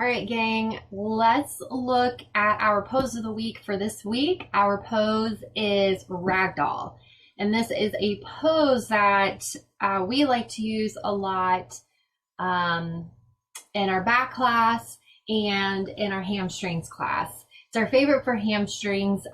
All right, gang, let's look at our pose of the week for this week. Our pose is Ragdoll. And this is a pose that we like to use a lot in our back class and in our hamstrings class. It's our favorite for hamstrings.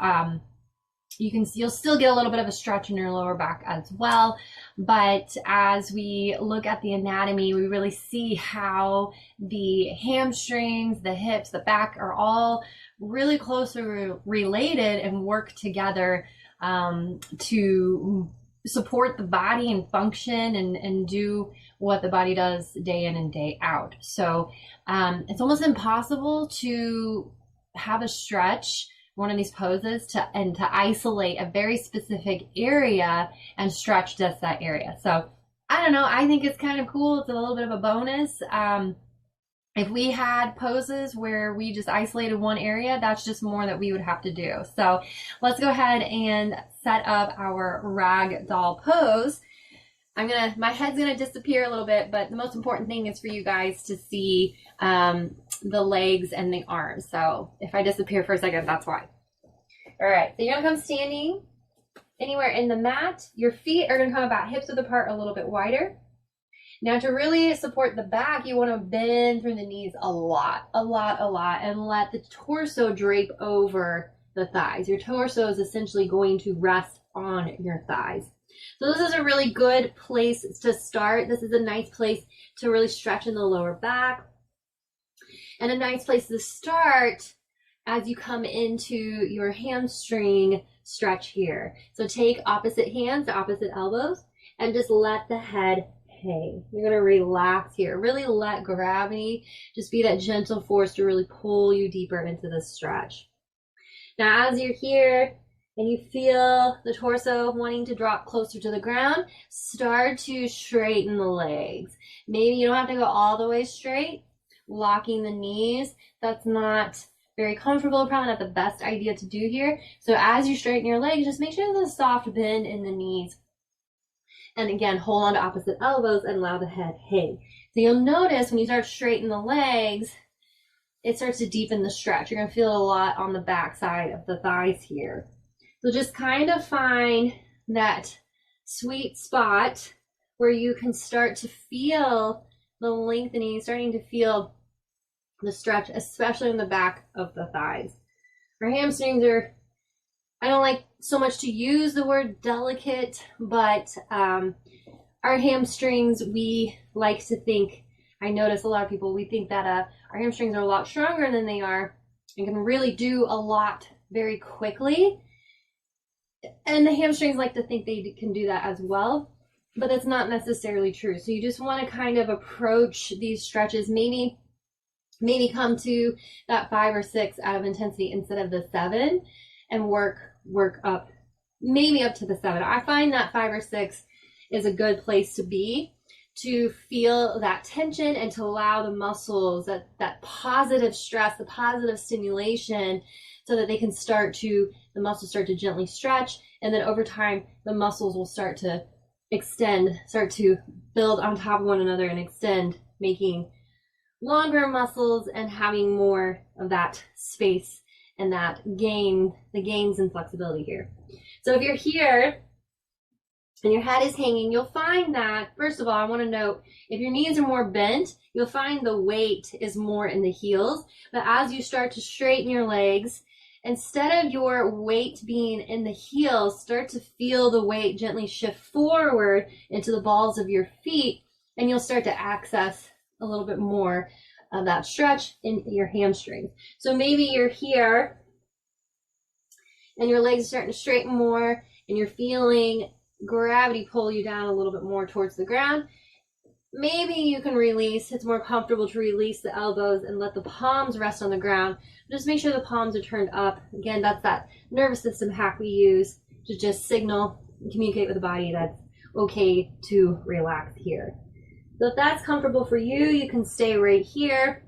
You'll still get a little bit of a stretch in your lower back as well, but as we look at the anatomy, we really see how the hamstrings, the hips, the back are all really closely related and work together to support the body and function and do what the body does day in and day out. So it's almost impossible to have a stretch one of these poses to isolate a very specific area and stretch just that area. So I don't know, I think it's kind of cool. It's a little bit of a bonus. If we had poses where we just isolated one area, that's just more that we would have to do. So let's go ahead and set up our ragdoll pose. My head's gonna disappear a little bit, but the most important thing is for you guys to see the legs and the arms. So if I disappear for a second, that's why. All right, so you're gonna come standing anywhere in the mat. Your feet are gonna come about hips width apart, a little bit wider. Now to really support the back, you wanna bend through the knees a lot, and let the torso drape over the thighs. Your torso is essentially going to rest on your thighs. So this is a really good place to start. This is a nice place to really stretch in the lower back. And a nice place to start as you come into your hamstring stretch here. So take opposite hands to opposite elbows and just let the head hang. You're gonna relax here. Really let gravity just be that gentle force to really pull you deeper into the stretch. Now as you're here, and you feel the torso wanting to drop closer to the ground, start to straighten the legs. Maybe you don't have to go all the way straight, locking the knees. That's not very comfortable, probably not the best idea to do here. So as you straighten your legs, just make sure there's a soft bend in the knees. And again, hold on to opposite elbows and allow the head hang. So you'll notice when you start straightening the legs, it starts to deepen the stretch. You're gonna feel a lot on the back side of the thighs here. So just kind of find that sweet spot where you can start to feel the lengthening, starting to feel the stretch, especially in the back of the thighs. Our hamstrings are, I don't like so much to use the word delicate, but our hamstrings, we like to think, I notice a lot of people, we think that our hamstrings are a lot stronger than they are and can really do a lot very quickly. And the hamstrings like to think they can do that as well, but that's not necessarily true. So you just want to kind of approach these stretches, maybe come to that 5 or 6 out of intensity instead of the 7, and work up, maybe up to the 7. I find that 5 or 6 is a good place to be, to feel that tension and to allow the muscles, that positive stress, the positive stimulation, so that they can the muscles start to gently stretch, and then over time, the muscles will start to extend, start to build on top of one another and extend, making longer muscles and having more of that space and the gains in flexibility here. So if you're here and your head is hanging, you'll find that, first of all, I want to note, if your knees are more bent, you'll find the weight is more in the heels. But as you start to straighten your legs, instead of your weight being in the heels, start to feel the weight gently shift forward into the balls of your feet, and you'll start to access a little bit more of that stretch in your hamstrings. So maybe you're here and your legs are starting to straighten more and you're feeling gravity pull you down a little bit more towards the ground. Maybe you can release, it's more comfortable to release the elbows and let the palms rest on the ground. Just make sure the palms are turned up. Again, that's that nervous system hack we use to just signal and communicate with the body that's okay to relax here. So if that's comfortable for you, you can stay right here.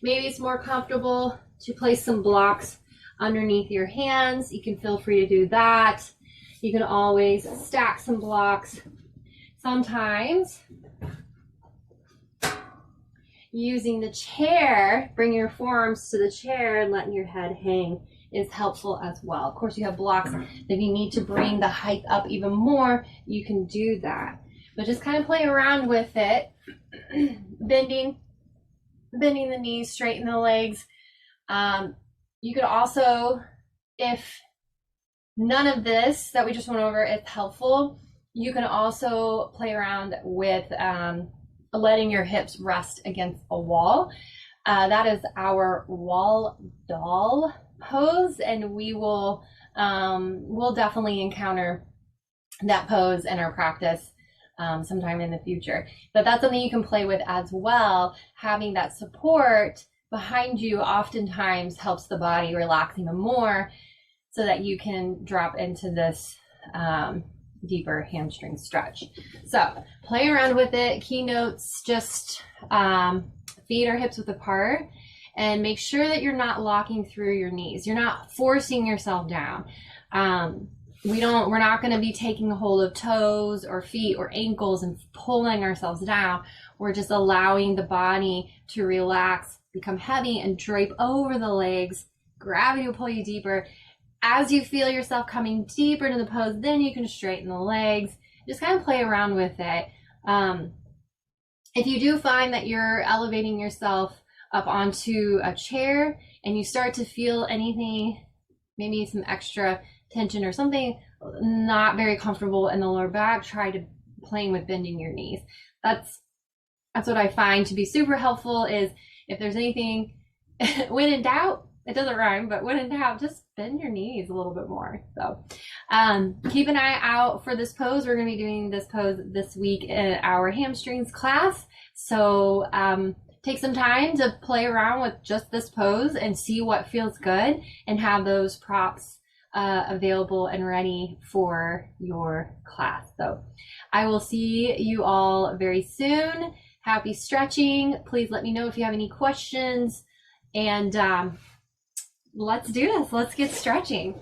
Maybe it's more comfortable to place some blocks underneath your hands. You can feel free to do that. You can always stack some blocks. Sometimes using the chair, bring your forearms to the chair and letting your head hang is helpful as well. Of course, you have blocks. If you need to bring the height up even more, you can do that. But just kind of play around with it, bending the knees, straighten the legs. You could also, if none of this that we just went over is helpful, you can also play around with letting your hips rest against a wall. That is our wall doll pose, and we will we'll definitely encounter that pose in our practice sometime in the future. But that's something you can play with as well. Having that support behind you oftentimes helps the body relax even more so that you can drop into this deeper hamstring stretch. So play around with it. Keynotes, just feet or hips width apart, and make sure that you're not locking through your knees. You're not forcing yourself down. We're not going to be taking a hold of toes or feet or ankles and pulling ourselves down. We're just allowing the body to relax, become heavy, and drape over the legs. Gravity will pull you deeper. As you feel yourself coming deeper into the pose, then you can straighten the legs. Just kind of play around with it. If you do find that you're elevating yourself up onto a chair and you start to feel anything, maybe some extra tension or something not very comfortable in the lower back, try to playing with bending your knees. That's what I find to be super helpful, is if there's anything, when in doubt, it doesn't rhyme, but when in doubt, just bend your knees a little bit more. So keep an eye out for this pose. We're going to be doing this pose this week in our hamstrings class. So take some time to play around with just this pose and see what feels good, and have those props available and ready for your class. So I will see you all very soon. Happy stretching. Please let me know if you have any questions, and let's do this. Let's get stretching.